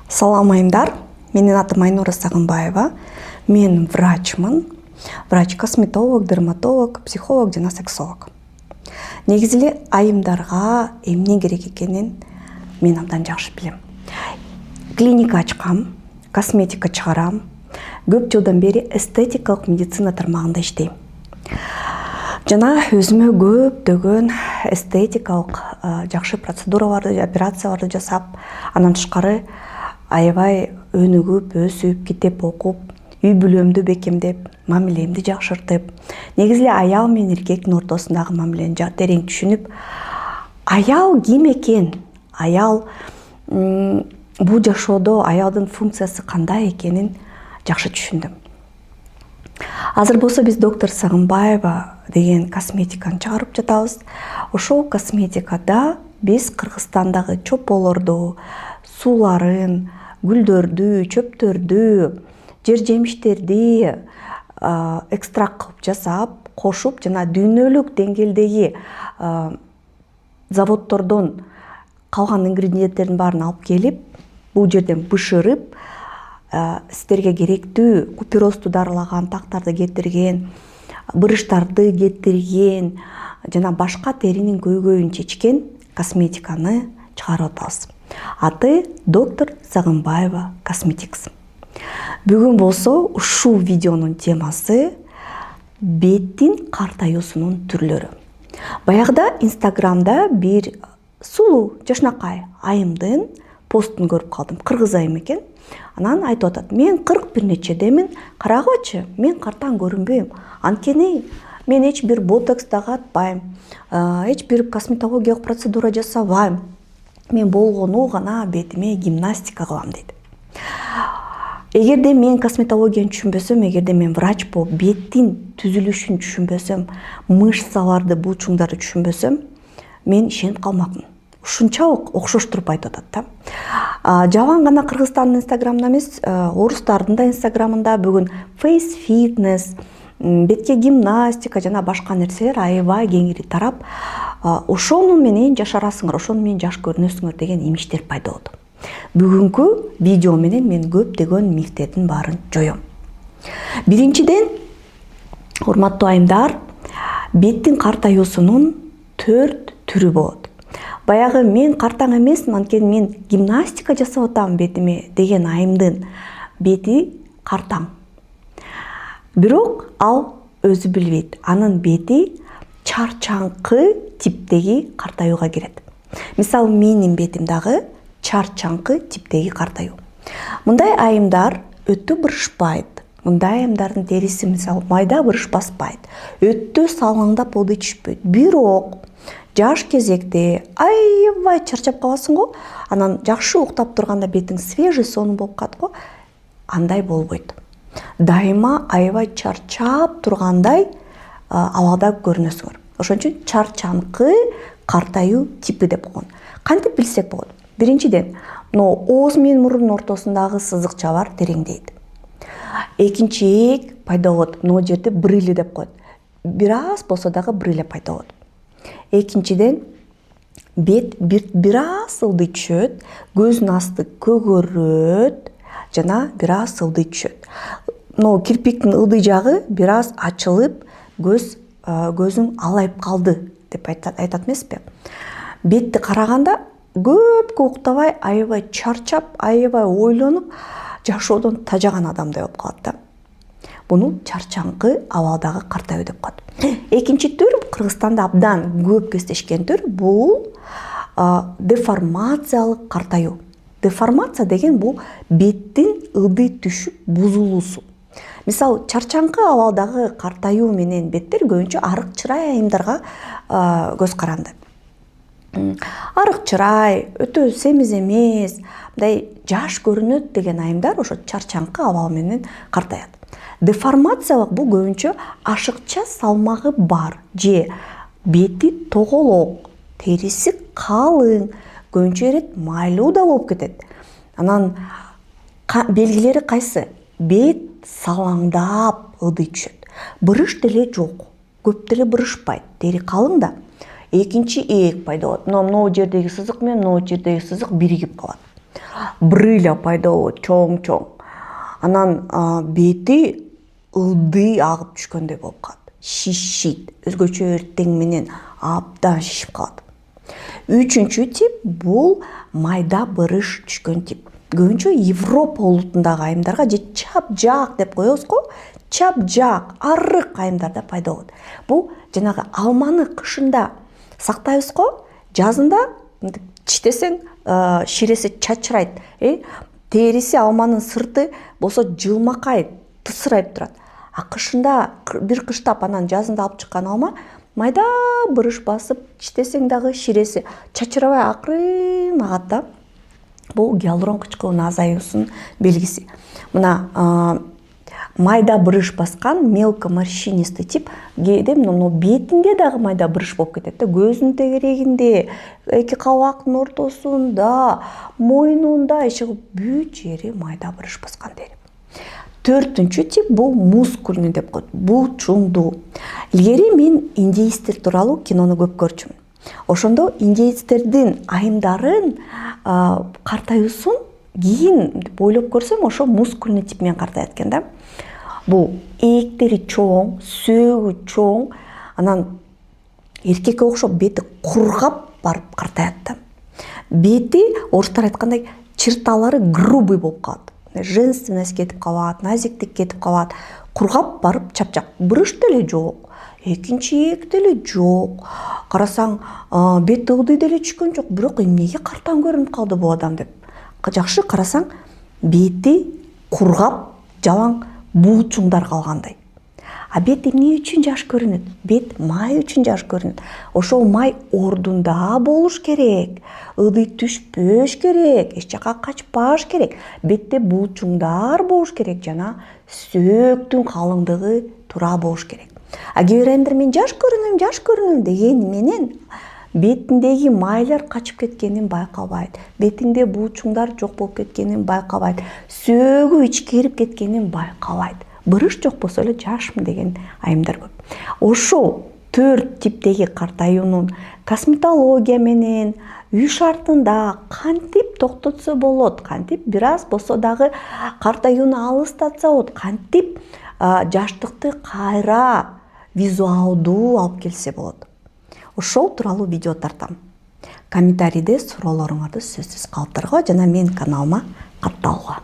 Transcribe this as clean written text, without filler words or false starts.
Салам айымдар, менин атым Айнура Сагынбаева. Мен врачмын. Врач, косметолог, дерматолог, психолог жана сексолог. Негизи эле айымдарга эмне керек экенин мен абдан жакшы билем. Клиника ачкам, косметика чыгарам. Көп жылдан бери эстетикалык медицина тармагында иштейм. Жана өзүмө көптөгөн эстетикалык жакшы процедураларды, операцияларды жасап, андан тышкары аябай өнүгүп, өсүп, китеп окуп, үй бүлөмдү бекемдеп, мамилемди жакшыртып, негизи эле аял менен эркектин ортосундагы мамилени терең түшүнүп, аял ким экен, аял бул жашоодо аялдын функциясы кандай экенин жакшы түшүндүм. Азыр болсо биз доктор Сагынбаева деген косметиканы чыгарып жатабыз. Ошол косметикада биз Кыргызстандагы чополорду, сууларын, гүлдөрдү, чөптөрдү, жер жемиштерди экстракт кылып жасап, кошуп жана дүйнөлүк деңгээлдеги заводдордон калган ингредиенттердин баарын алып келип, бул жерден бышырып, сиздерге керектүү куперозду дарылаган, тактарды кетирген, бырыштарды кетирген жана башка теринин көйгөйүн чечкен косметиканы чыгарып атабыз. Аты доктор Сагынбаева Cosmetics. Бүгүн болсо ушул видеонун темасы беттин картаюусунун түрлөрү. Баягыда Инстаграмда бир сулуу жашнакай айымдын постун көрүп калдым. Кыргыз айым экен. Анан айтып атат: "Мен 41 нечедемин, карагычы, мен картаң көрүнбөйм. Анткени мен эч бир ботокс тагатпайм, эч бир косметологиялык процедура жасабайм. Мен болгону гана бетиме гимнастика кылам" дейт. Эгерде мен косметологияны түшүнбөсөм, эгерде мен врач болуп беттин түзүлүшүн түшүнбөсөм, мышцаларды, булчуңдарды түшүнбөсөм, мен ишенип калмакмын. Ушунчалык окшоштуруп айтып атат да. Жабан гана Кыргызстандын инстаграмында эмес, орустардын да инстаграмында бүгүн face fitness, бетке гимнастика жана башка нерселер аябай кеңири тарап, ошону менен жашарасыңар, ошону менен жаш көрүнөсүңөр деген имиштер пайда болду. Бүгүнкү видео менен мен көптөгөн мифтердин баарын жоём. Биринчиден, урматтуу айымдар, беттин картаюусунун 4 түрү болот. Баягы мен картаң эмесмин, анткени мен гимнастика жасап атам бетиме деген айымдын бети картаң. Бирок ал өзү билбейт. Анын бети чарчаңкы типтеги картаюуга кирет. Мисалы, менин бетим дагы чарчаңкы типтеги картаюу. Мындай айымдар өтө бырышпайт. Мындай айымдардын териси мисалы майда бырыш баспайт. Өтө салаңдап ылдый түшпөйт. Бирок жаш кезекте аябай чарчап каласың го, анан жакшы уктап турганда бетиң свежий, сонун болуп калат го, андай болбойт. Дайыма аябай чарчап тургандай абалда көрүнөсүңөр. Ошон үчүн чарчаңкы картаюу типи деп койгон. Кантип билсек болот? Биринчиден, ооз менен мурдун ортосундагы сызыкчалар тереңдейт. Экинчи пайда болот, могу жерде брыли деп коет. Бир аз болсо дагы брыля пайда болот. Экинчиден, бет бир аз ылдый түшөт, көздүн асты көгөрөт жана бир аз ылдый түшөт. Кирпиктин ылдый жагы бир аз ачылып, көзүң алайып калды деп айтат эмеспи? Бетти караганда көпкө уктабай, аябай чарчап, аябай ойлонуп, жашоодон тажаган адамдай болуп калат да. Буну чарчаңкы абалдагы картаюу деп коет. Экинчи түр, Кыргызстанда абдан көп кездешкен түр, бул деформациялык картаюу. Деформация деген бул беттин ылдый түшүп бузулуусу. Мисалы, чарчаңкы абалдагы картаюу менен беттер көбүнчө арык чырай айымдарга көз каранды. Арык чырай, өтө семиз эмес, мындай жаш көрүнөт деген айымдар ошо чарчаңкы абал менен картаят. Деформациялык бул көбүнчө ашыкча салмагы бар же бети тоголок, териси калың, көбүнчө ирет майлуу да болуп кетет. Анан белгилери кайсы? Бет салаңдап ылдый түшөт. Бырыш деле жок, көп деле бырышпайт, тери калың да. Экинчи пайда болот. Могу жердеги сызык менен могу жердеги сызык биригип калат. брыля пайда болот, чоң. Анан бети ылдый агып түшкөндөй болуп калат. Шишит, өзгөчө эртең менен абдан шишип калат. Үчүнчү тип бул майда бырыш түшкөн тип. Көбүнчө Европа улутундагы айымдарга же чапжак деп коебуз го, чапжак, арык айымдарда пайда болот. Бул жанагы алманы кышында сактайбыз го, жазында читесең ширеси чачырайт, териси алманын сырты болсо жылмакайт, тысырайып турат. А кышында бир кыштап анан жазында алып чыккан алма майда бырыш басып, читесең дагы ширеси чачырабай акырын агат да. Бул гиалурон кычкылыгынын азаюусунун белгиси. Мына майда бырыш баскан мелкоморщинистый тип кээде бетинде дагы майда бырыш болуп кетет да, көзүнүн тегерегинде, эки кабактын ортосунда, мойнунда, бүт жери майда бырыш баскан дери. Төртүнчү тип бул мускульный деп коет, булчуңдуу. Илгери мен индейцтер тууралуу кинону көп көрчүмүн. Ошондо индейцтердин айымдарын картаюусун кийин ойлоп көрсөм, ошо мускульный тип менен картайт экен да. Бул ээктери чоң, сөөгү чоң, анан эркекке окшоп бети кургап барып картаят да. Бети орустар айткандай черталары грубый болуп калат. Женственность кетип калат, назиктик кетип калат, кургап барып чапжак. Бырыш деле жок, экинчи ээк деле жок. Карасаң, бет ылдый деле түшкөн жок, бирок эмнеге картаң көрүнүп калды бул адам деп. Жакшы карасаң, бети кургап, жалаң булчуңдар калгандай. А бет эмне үчүн жаш көрүнөт? Бет май үчүн жаш көрүнөт. Ошол май ордунда болуш керек, ылдый түшпөш керек, эч жака качпаш керек. Бетте булчуңдар болуш керек жана сөөктүн калыңдыгы туура болуш керек. А кээ бир айымдар мен жаш көрүнөм дегени менен бетиндеги майлар качып кеткенин байкабайт, бетинде булчуңдар жок болуп кеткенин байкабайт, сөөгү ичкерип кеткенин байкабайт. Бырыш жок болсо эле жашмын деген айымдар көп. Ошол 4 типтеги картаюунун косметология менен үй шартында кантип токтотсо болот, кантип бир аз болсо дагы картаюуну алыстатса болот, кантип жаштыкты кайра визуалдуу алып келсе болот. Ошол тууралуу видео тартам. Комментарийде суроолоруңарды сөзсүз калтырго жана менин каналыма катталго.